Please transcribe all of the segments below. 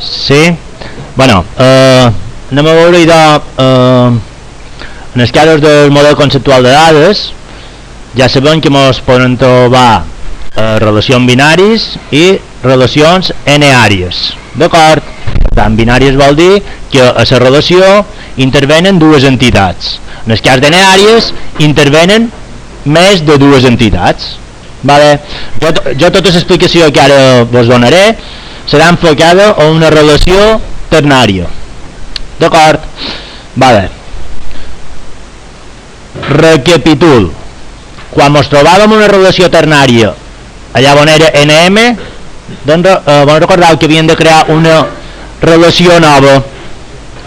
Sí? Bueno, anem a veure idò, en els casos del model conceptual de dades ja sabem que ens poden trobar relacions binaris i relacions n-àries, d'acord? Per tant, binàries vol dir que a la relació intervenen dues entitats. En el cas n-àries intervenen més de dues entitats. Vale. Jo tota l'explicació que ara vos donaré serà enfocada a una relació ternària, d'acord? Vale. Recapitul. Quan ens trobàvem una relació ternària allà on era NM, doncs recordeu que havien de crear una relació nova.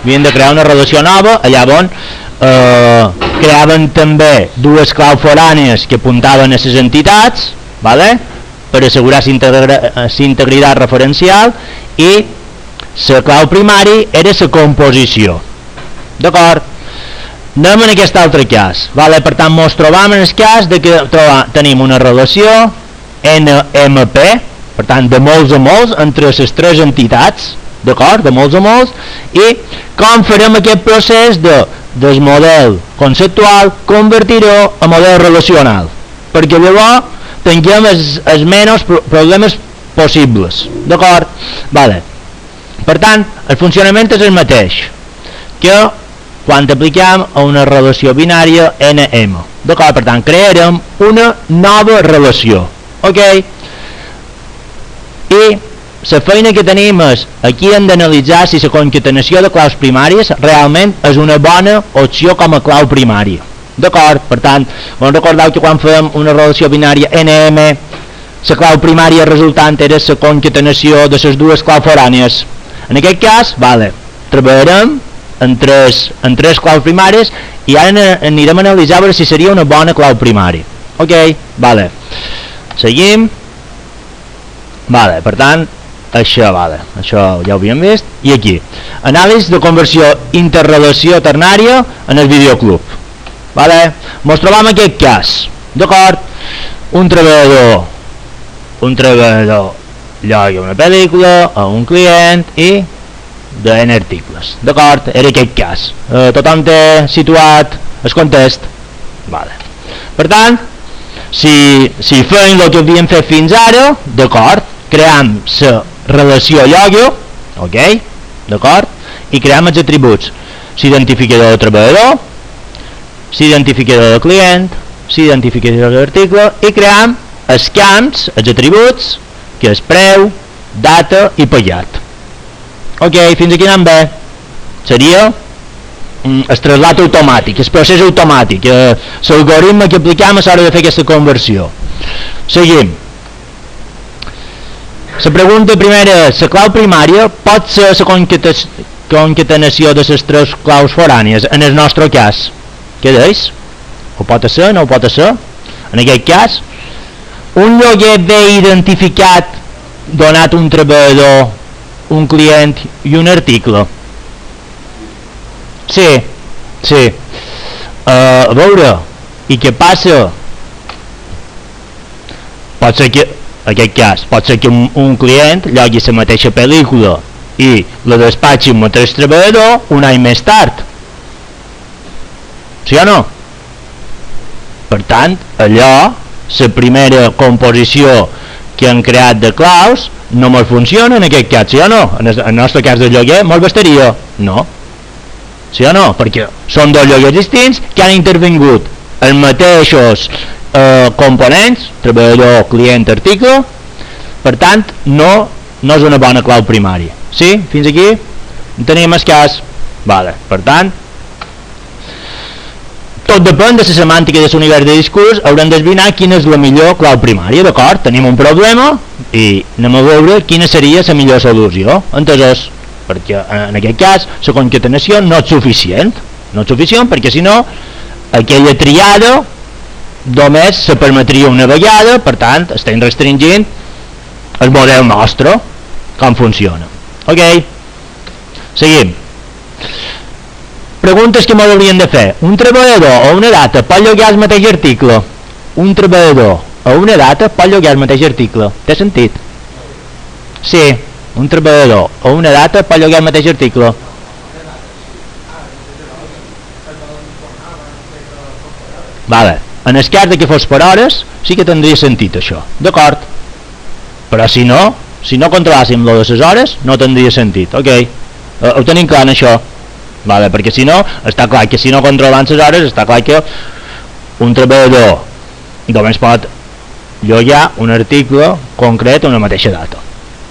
Havien de crear una relació nova allà on creaven també dues claus forànies que apuntaven a les entitats, vale? Per assegurar la integritat referencial, i la clau primari era la composició, d'acord? Anem en aquest altre cas, vale? Per tant ens trobam en el cas de que tenim una relació NMP, per tant de molts a molts entre les tres entitats, d'acord? De molts a molts. I com farem aquest procés del model conceptual convertir-ho a model relacional, perquè llavors tinguem els menys problemes possibles, d'acord? Vale. Per tant, el funcionament és el mateix que quan apliquem a una relació binària NM, d'acord? Per tant, crearem una nova relació, ok? I la feina que tenim és, aquí hem d'analitzar si la concatenació de claus primàries realment és una bona opció com a clau primària, d'acord? Per tant, recordeu que quan fem una relació binària NM, la clau primària resultant era la concatenació de les dues claus forànies. En aquest cas, vale, treballarem en tres claus primàries i ara anirem a analitzar si seria una bona clau primària, ok? Vale. Seguim. Vale, per tant, això ja ho havíem vist. I aquí, anàlisi de conversió interrelació ternària en el videoclub. Vale? Ens trobam en aquest cas, d'acord? Un treballador lloga una pel·lícula a un client i de N articles, d'acord? Era aquest cas. Tothom té situat el context. Vale. Per tant, si feim el que havíem fet fins ara, d'acord, cream la relació lloga, ok, d'acord, i cream els atributs, l'identificador de treballador, l'identificador de client, l'identificador d'article, i cream els camps, els atributs, que és preu, data i pagat. Ok, fins aquí anem bé. Seria el trasllat automàtic, el procés automàtic, l'algoritme que aplicam a l'hora de fer aquesta conversió. Seguim. La pregunta primera és, la clau primària pot ser la concatenació de les tres claus forànies, en el nostre cas. Què deus? Ho pot ser, no ho pot ser? En aquest cas, un lloguer bé identificat donat un treballador, un client i un article. Sí. A veure, i què passa? Pot ser que, en aquest cas, pot ser que un client llogui la mateixa pel·lícula i la despatxi amb el mateix treballador un any més tard. Sí o no? Per tant, allò, la primera composició que han creat de claus no ens funciona en aquest cas, sí o no? En el nostre cas de lloguer ens bastaria? No. Sí o no? Perquè són dos lloguers distints que han intervingut els mateixos components, treballador, client, article. Per tant, no és una bona clau primària. Sí? Fins aquí? Tenim el cas? Vale. Per tant, tot depèn de la semàntica de l'univers de discurs, haurem d'esbrinar quina és la millor clau primària, d'acord? Tenim un problema i anem a veure quina seria la millor solució. Entesos? Perquè en aquest cas la concatenació no és suficient. No és suficient perquè si no aquella triada només se permetria una vegada, per tant estem restringint el model nostre, com funciona. Ok? Seguim. Preguntes que m'ho haurien de fer. Un treballador o una data pot llogar el mateix article? Un treballador o una data pot llogar el mateix article? Té sentit? Sí. un treballador o una data pot llogar el mateix article. Vale. En el cas de que fos per hores sí que tindria sentit això, d'acord, però si no controlàssim lo de les hores no tindria sentit, ok, ho tenim clar en això, vale, perquè si no està clar que si no controlant les hores està clar que un treballador només pot llogar un article concret a una mateixa data,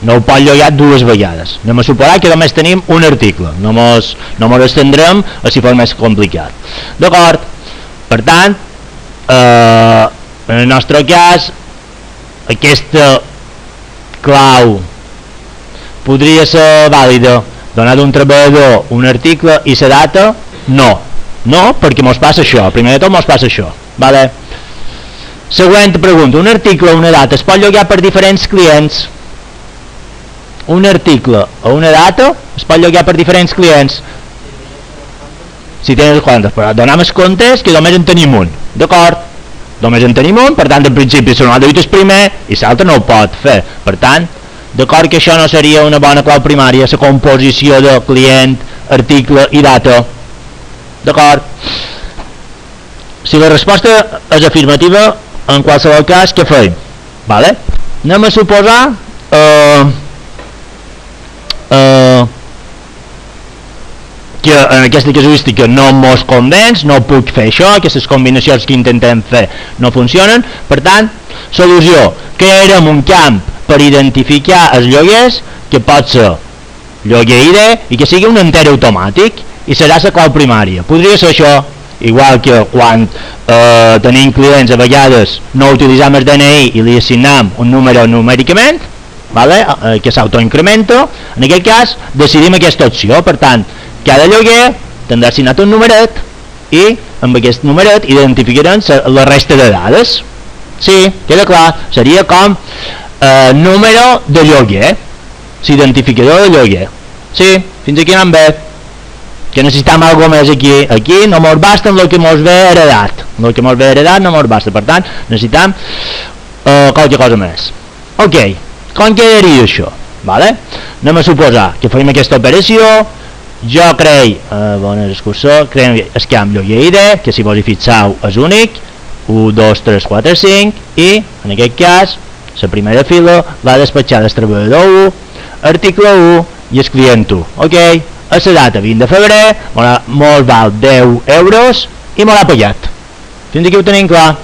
no ho pot llogar dues vegades. Anem a suposar que només tenim un article, no mos estendrem a si fos més complicat, d'acord. Per tant, en el nostre cas aquesta clau podria ser vàlida donat un treballador un article i la data no, perquè mos passa això, primer de tot mos passa això, vale? Següent pregunta, un article o una data es pot llogar per diferents clients? Un article o una data es pot llogar per diferents clients? Si tens els quantes, però donem els comptes que només en tenim un, d'acord? Només en tenim un, per tant, en principi se n'ha de dir el primer i l'altre no ho pot fer. Per tant, d'acord que això no seria una bona clau primària, la composició de client, article i data. D'acord? Si la resposta és afirmativa, en qualsevol cas, què fem? Vale? Anem a suposar que en aquesta casuística no mos convenç, no puc fer això, aquestes combinacions que intentem fer no funcionen, per tant, solució, crearem un camp per identificar els lloguers que pot ser lloguer ID i que sigui un enter automàtic i serà la clau primària. Podria ser això, igual que quan tenim clients a vegades no utilitzem el DNI i li assignem un número numèricament, vale? Que s'autoincrementa, en aquest cas decidim aquesta opció, per tant, cada lloguer tindrà assignat un numeret i amb aquest numeret identificarem la resta de dades. Sí, queda clar, seria com número de lloguer, l'identificador de lloguer. Sí, fins aquí anem bé. Que necessitem alguna més aquí. Aquí no mos basta amb el que mos ve heredat. Amb el que mos ve heredat no mos basta, per tant necessitem qualque cosa més. Ok, com quedaria això? Vale? Anem a suposar que farem aquesta operació. Jo crec, bona excursó, creem el camp lloguer ID, que si vos hi fixeu és únic, 1, 2, 3, 4, 5, i en aquest cas la primera fila va despatxar el treballador 1, article 1 i el client 1. Ok, a la data 20 de febrer mos val 10 euros i me l'ha pagat. Fins aquí ho tenim clar.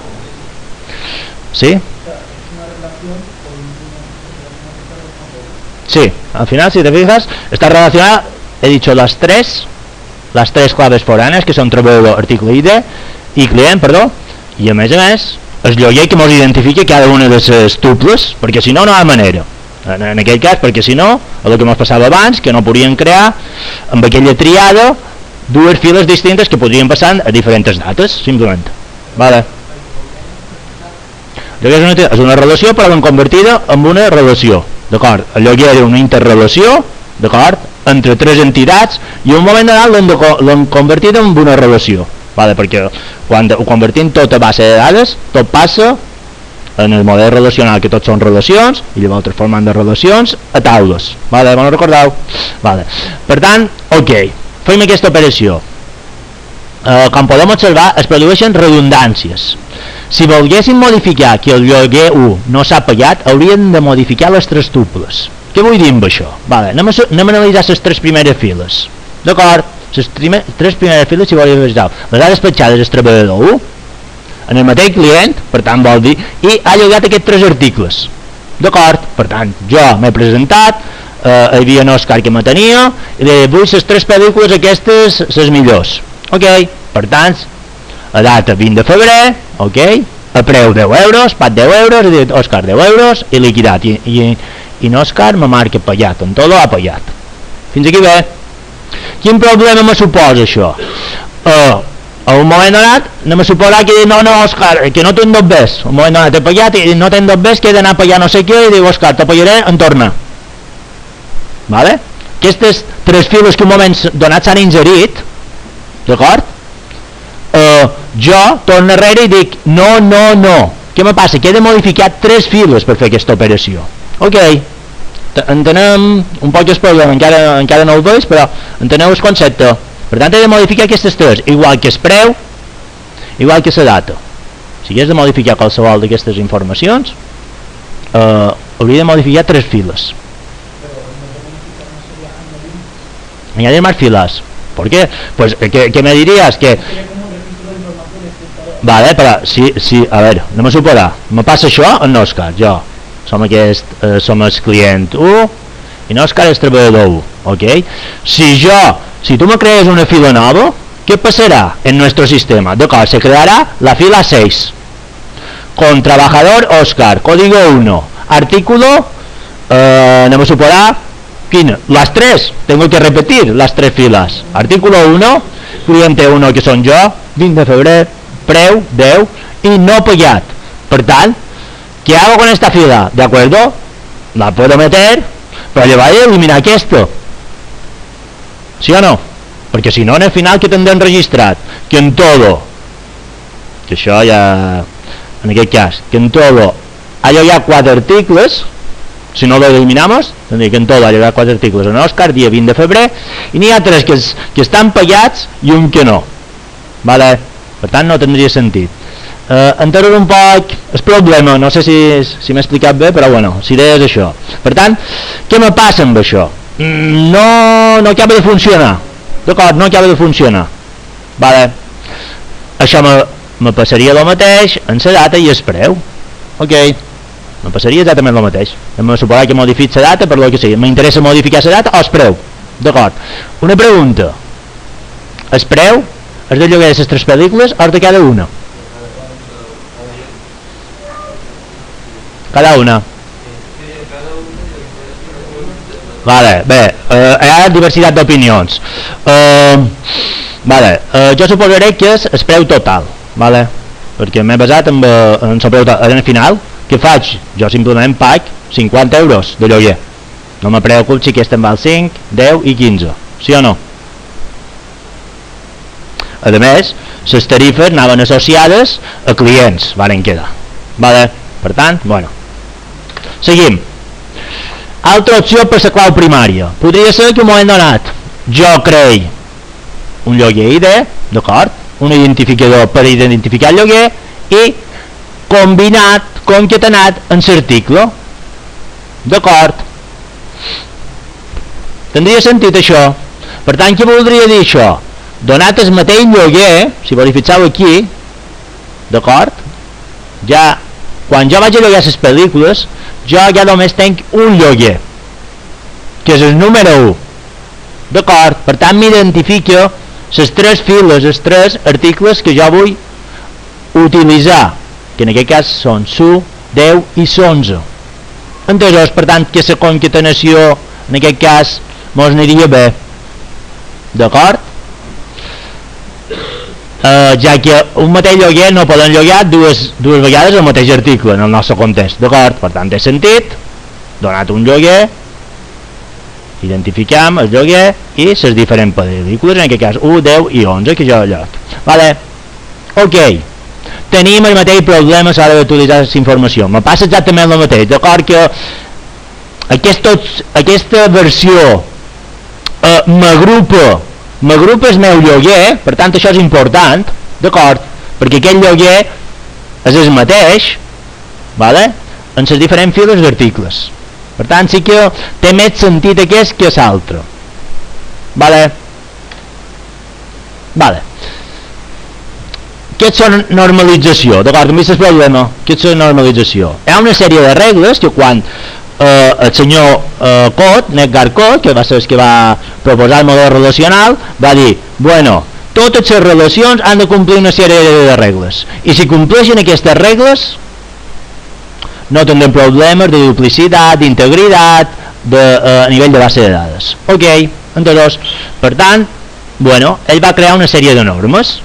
Sí? Sí, al final si te fijas está relacionada. He dicho las tres claves foráneas, que son treballador, article ID i client, perdó, i a més el lloguer que ens identifica cada una de les tuples, perquè si no, no hi ha manera. En aquell cas, perquè si no, el que ens passava abans, que no podríem crear amb aquella triada dues files distintes que podrien passar a diferents dates, simplement. Vale. És una relació, però l'hem convertida en una relació, d'acord? El lloguer era una interrelació, d'acord? Entre tres entitats, i en un moment donat l'hem convertit en una relació, vale? Perquè quan ho convertim tot a base de dades, tot passa en el model relacional, que tots són relacions, i llavors transformant de relacions a taules, vale? Bon, recordeu? Vale. Per tant, ok, fem aquesta operació. Com podem observar, es produeixen redundàncies. Si volguéssim modificar que el lloguer 1 no s'ha pagat, hauríem de modificar les tres tuples. Què vull dir amb això? Vale, anem a analitzar les tres primeres files. D'acord? Les tres primeres files, si voleu veure, les ha despatxades el treballador 1 en el mateix client, per tant vol dir, i ha llogat aquests tres articles. D'acord? Per tant, jo m'he presentat, hi havia un Òscar que me tenia, i li vull les tres pel·lícules aquestes, les millors. Ok? Per tant, a data 20 de febrer, ok? A preu 10 euros, pat 10 euros, he dit Òscar 10 euros, i liquidat, i no Òscar me marca pagat, en tot l'ha pagat. Fins aquí bé. Quin problema me suposa això? A un moment donat anem a suposar que no Òscar, que no tinc dos bés, un moment donat he pagat i no tinc dos bés, que he d'anar a pagar no sé què, i diu Òscar, te pagaré en torna. Vale? Aquestes tres files que un moment donat s'han ingerit, d'acord? Jo torno enrere i dic no. Què me passa? Que he de modificar tres files per fer aquesta operació. Ok, entenem un poc el problema, encara no ho veig, però enteneu el concepte. Per tant, he de modificar aquestes tres, igual que el preu, igual que la data. Si hagués de modificar qualsevol d'aquestes informacions, hauria de modificar tres files. Añadir más filas. ¿Por qué? Pues, ¿qué me dirías? Que... Vale, però, sí, a veure, no me suporà. Me passa això en Òscar, jo. Som el client 1 i en Òscar és treballador 1, ok? Si tu me crees una fila nova, ¿qué pasará en nuestro sistema? D'acord, se creará la fila 6. Con trabajador Òscar, código 1, artículo, no me suporà, las tres, tengo que repetir las tres filas. Artículo 1, cliente 1, que son yo, 20 de febrer, preu, 10, y no pagat. Per tant, ¿qué hago con esta fila? ¿De acuerdo? La puedo meter, pero le voy a eliminar esto. ¿Sí o no? Perquè si no, en el final, que tindrem registrat? Que en todo, que això ja, en aquest cas, que en todo haya ya 4 articles. Si no lo eliminamos, tendría que en todo haya 4 articles en Òscar, dia 20 de febrer, i n'hi ha 3 que estan pagats i un que no. Vale? Per tant, no tindria sentit. Entenem un poc el problema, no sé si m'he explicat bé, però bueno, si idea és això. Per tant, què me passa amb això? No acaba de funcionar. D'acord, no acaba de funcionar. Vale? Això me passaria el mateix en la data i el preu. Ok. Me passaria exactament el mateix. Hem de suposar que modific la data per lo que sigui. M'interessa modificar la data o el preu. D'acord. Una pregunta. El preu és de lloguer de les 3 pel·lícules o de cada una? Cada una. Vale, bé, hi ha diversitat d'opinions. Vale, jo suposaré que és el preu total, vale? Perquè m'he basat en el preu total. En el final, què faig? Jo simplement pag 50 euros de lloguer. No me preocup si aquest en val 5, 10 i 15, sí o no? A més, les tarifes anaven associades a clients, varen quedar. Vale? Per tant, bueno. Seguim. Altra opció per la clau primària. Podria ser que un moment donat jo creï un lloguer ID, d'acord? Un identificador per identificar el lloguer i combinat, concatenat en l'article. D'acord? Tindria sentit això. Per tant, què voldria dir això? Donat el mateix lloguer, si verificeu aquí, d'acord? Ja, quan jo vaig a llogar les pel·lícules, jo ja només tenc un lloguer, que és el número 1. D'acord? Per tant, m'identifica les 3 files, els 3 articles que jo vull utilitzar, que en aquest cas són su, 10 i 11. Entesos, per tant, que la concatenació, en aquest cas, mos aniria bé. D'acord? Ja que un mateix lloguer no poden llogar dues vegades el mateix article en el nostre context, d'acord? Per tant, té sentit, donat un lloguer, identificam el lloguer i les diferents pel·lícules, en aquest cas 1, 10 i 11, que jo lloc. Vale? Ok. Tenim el mateix problema a l'hora d'utilitzar aquesta informació. Me passa exactament el mateix, d'acord? Que aquesta versió m'agrupa el meu lloguer, per tant això és important, d'acord? Perquè aquest lloguer és el mateix, vale? En les diferents files d'articles. Per tant, sí que té més sentit aquest que l'altre. Vale? Vale. Què és la normalització? D'acord, com vist el problema, què és la normalització? Hi ha una sèrie de regles que quan el senyor Edgar Code, que va ser el que va proposar el model relacional, va dir, bueno, totes les relacions han de complir una sèrie de regles, i si compleixen aquestes regles no tindrem problemes de duplicitat, d'integritat, a nivell de base de dades. Ok, entonces, per tant, bueno, ell va crear una sèrie de normes.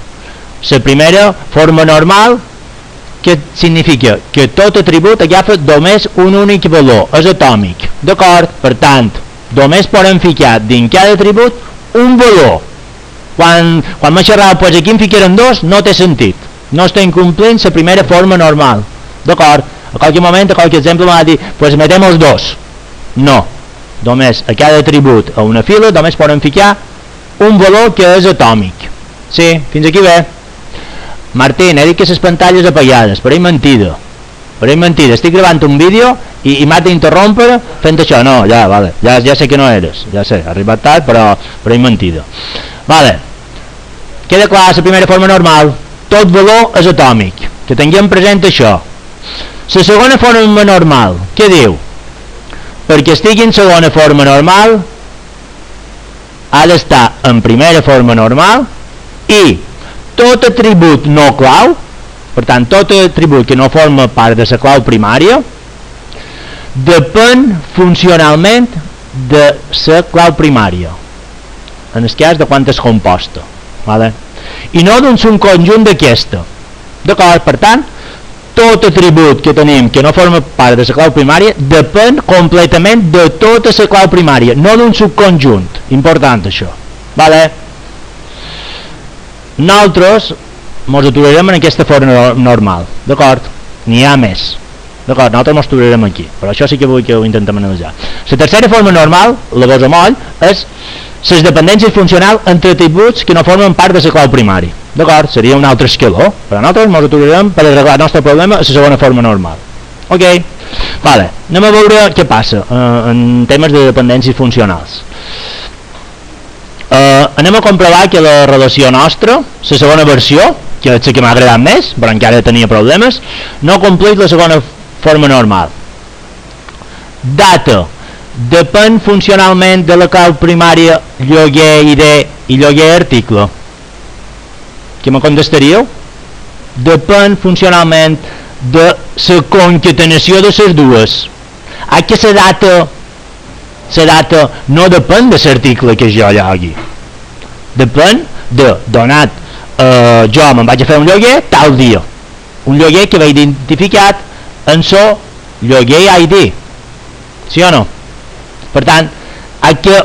La primera, forma normal, que significa que tot atribut agafa només un únic valor, és atòmic, d'acord? Per tant, només podem ficar dins cada atribut un valor. Quan m'he xerrat, pues aquí en ficarem 2, no té sentit, no estem complint la primera forma normal, d'acord? A qualsevol moment, a qualsevol exemple m'ha dit, pues metem els 2, no, només a cada atribut a una fila només podem ficar un valor que és atòmic. Sí, fins aquí bé. Martín, he dit que les pantalles apagades, però és mentida. Però és mentida, estic gravant un vídeo i m'has d'interrompre fent això. No, ja, vale, ja sé que no eres, ja sé, ha arribat tard, però és mentida. Vale, queda clar, la primera forma normal, tot valor és atòmic, que tinguem present això. La segona forma normal, què diu? Perquè estigui en segona forma normal, ha d'estar en primera forma normal i tot atribut no clau, per tant, tot atribut que no forma part de la clau primària, depèn funcionalment de la clau primària, en el cas de quan és composta, vale? I no d'un conjunt d'aquesta, d'acord? Per tant, tot atribut que tenim que no forma part de la clau primària depèn completament de tota la clau primària, no d'un subconjunt. Important això, vale? Nosaltres ens aturarem en aquesta forma normal, d'acord? N'hi ha més, d'acord? Nosaltres ens aturarem aquí, però això sí que vull que ho intentem analitzar. La tercera forma normal, la bosa moll, és les dependències funcionals entre atributs que no formen part de la clau primària, d'acord? Seria un altre escaló, però nosaltres ens aturarem per arreglar el nostre problema a la segona forma normal. Ok? Vale, anem a veure què passa en temes de dependències funcionals. Anem a comprovar que la relació nostra, la segona versió, que és la que m'ha agradat més, però encara tenia problemes, no compleix la segona forma normal. Data depèn funcionalment de la clau primària lloguer ID i lloguer article. Què me contestaríeu? Depèn funcionalment de la concatenació de les dues. Que la data no depèn de l'article que jo llogui. Depèn de, donat, jo me'n vaig a fer un lloguer tal dia. Un lloguer que va identificat en el lloguer ID. Sí o no? Per tant, que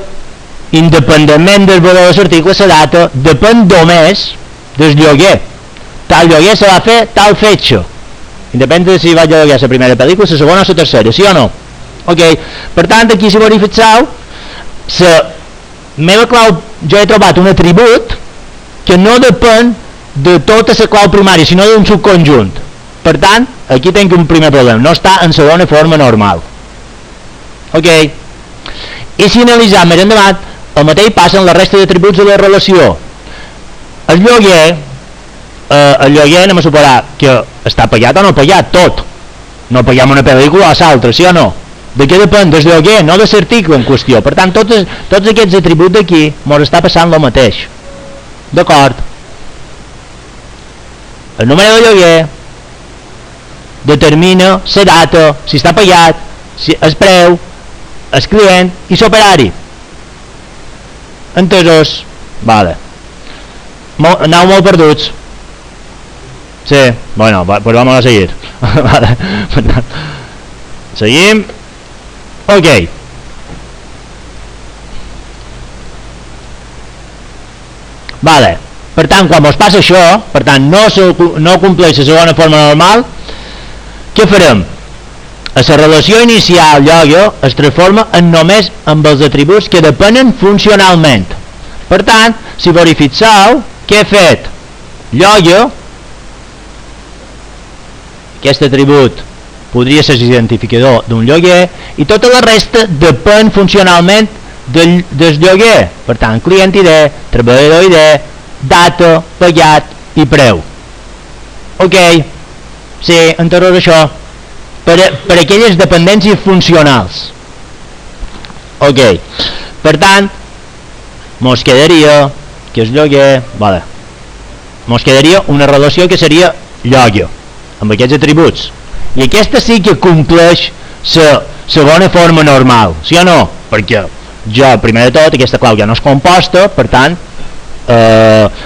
independentment del valor de l'article, la data depèn només del lloguer. Tal lloguer se va fer tal fetge, independent de si vaig a lloguer la primera pel·lícula, la segona o la tercera, sí o no? Ok, per tant, aquí si verifiqueu, la meva clau, jo he trobat un atribut que no depèn de tota la clau primària, sinó d'un subconjunt. Per tant, aquí tinc un primer problema, no està en segona forma normal. Ok, i si analitzem més endavant, el mateix passa en la resta d'atributs de la relació. El lloguer anem a suposar que està pagat o no pagat, tot. No paguem una pel·lícula a l'altra, sí o no? De què depèn? Del lloguer, no de l'article en qüestió. Per tant, tots aquests atributs d'aquí ens està passant el mateix. D'acord? El número de lloguer determina la data, si està pagat, el preu, el client i l'operari. Entesos? Vale. Aneu molt perduts. Sí, bueno, pues vamos a seguir. Vale. Seguim. Ok. Vale. Per tant, quan us passa això, per tant, no compleix la segona forma normal, què farem? La relació inicial lloguer es transforma en només amb els atributs que depenen funcionalment. Per tant, si verifiqueu, què he fet? Lloguer, aquest atribut podria ser l'identificador d'un lloguer, i tota la resta depèn funcionalment del lloguer. Per tant, client ID, treballador ID, data, pagat i preu. Ok, sí, entesos això. Per aquelles dependències funcionals. Ok, per tant, mos quedaria que és lloguer, vale, mos quedaria una relació que seria lloguer, amb aquests atributs. I aquesta sí que compleix la segona forma normal, sí o no? Perquè jo, primer de tot, aquesta clau ja no és composta, per tant,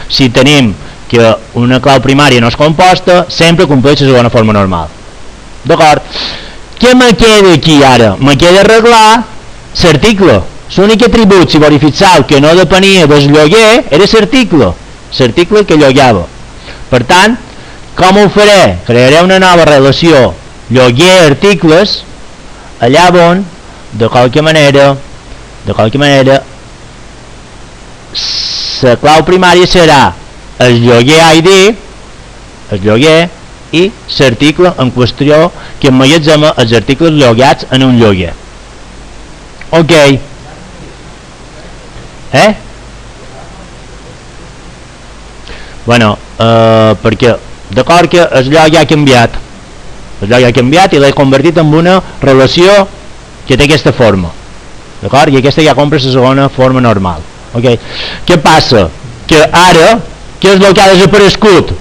si tenim que una clau primària no és composta, sempre compleix la segona forma normal. D'acord? Què me queda aquí ara? Me queda arreglar l'article. L'únic atribut, si verifiqueu, que no depenia del lloguer era l'article que llogava. Per tant, com ho faré? Crearé una nova relació lloguer-articles, allà on, de qualque manera, de qualque manera la clau primària serà el lloguer ID, el lloguer, i l'article en qüestió que emmagatzema els articles llogats en un lloguer. Ok. Bueno, perquè d'acord que el lloc ja ha canviat, el lloc ja ha canviat i l'he convertit en una relació que té aquesta forma, d'acord? I aquesta ja compra la segona forma normal. Ok. Què passa? Que ara, què és el que ha desaparegut?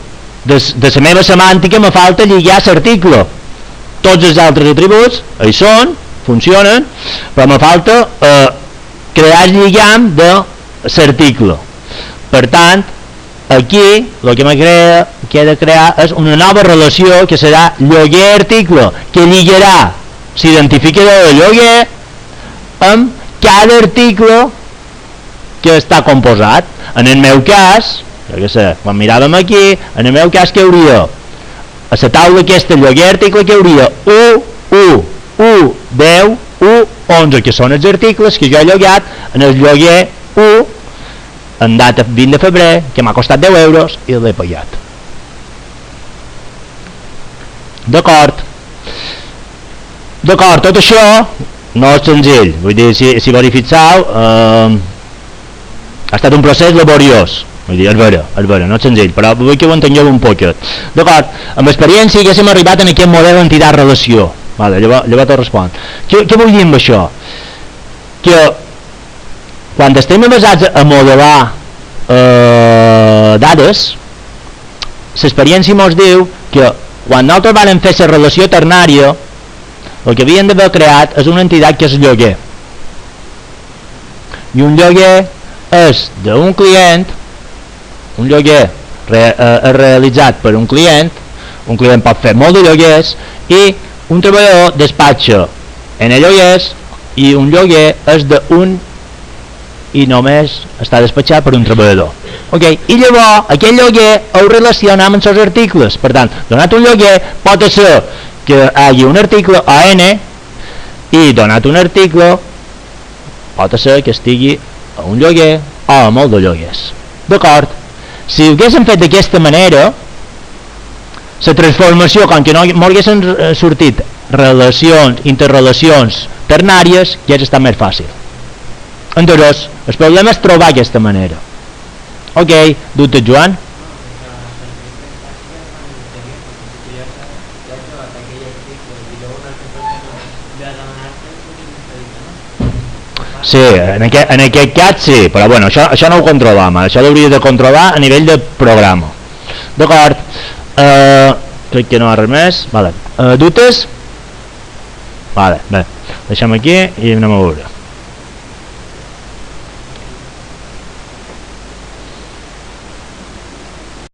De la meva semàntica me falta lligar l'article. Tots els altres atributs hi són, funcionen, però me falta crear el lligam de l'article. Per tant, aquí el que he de crear és una nova relació que serà lloguer-article, que lligarà l'identificador de lloguer amb cada article que està composat. En el meu cas, jo què sé, quan miràvem aquí, en el meu cas que hauria a la taula aquesta lloguer article que hauria 1, 1, 1, 10, 1, 11, que són els articles que jo he llogat en el lloguer 1 en data 20 de febrer, que m'ha costat 10 euros i l'he pagat. D'acord, tot això no és senzill, vull dir, si verificeu, ha estat un procés laboriós. Vull dir, és vera, no és senzill, però vull que ho entengueu un poquet. D'acord, amb experiència haguéssim arribat en aquest model entitat-relació. Vale, llavors te respon. Què vull dir amb això? Que quan estem basats a modelar dades, l'experiència ens diu que quan nosaltres vam fer la relació ternària, el que havíem d'haver creat és una entitat que és lloguer. I un lloguer és d'un client, un lloguer realitzat per un client pot fer molt de lloguers, i un treballador despatxa en els lloguers, i un lloguer és d'un i només està despatxat per un treballador. Okay. I llavors aquest lloguer ho relaciona amb els articles. Per tant, donat un lloguer pot ser que hi hagi un article AN, i donat un article pot ser que estigui a un lloguer o a molt de lloguers. D'acord? Si ho haguéssim fet d'aquesta manera, la transformació, com que no m'haguessin sortit relacions, interrelacions ternàries, ja està més fàcil. Entonces, el problema és trobar aquesta manera. Ok, dubtes, Joan? Sí, en aquest cas sí, però bueno, això no ho controlam, això l'hauria de controlar a nivell de programa. D'acord, crec que no hi ha res més. Vale. Dubtes? Vale, bé, deixem aquí i anem a veure.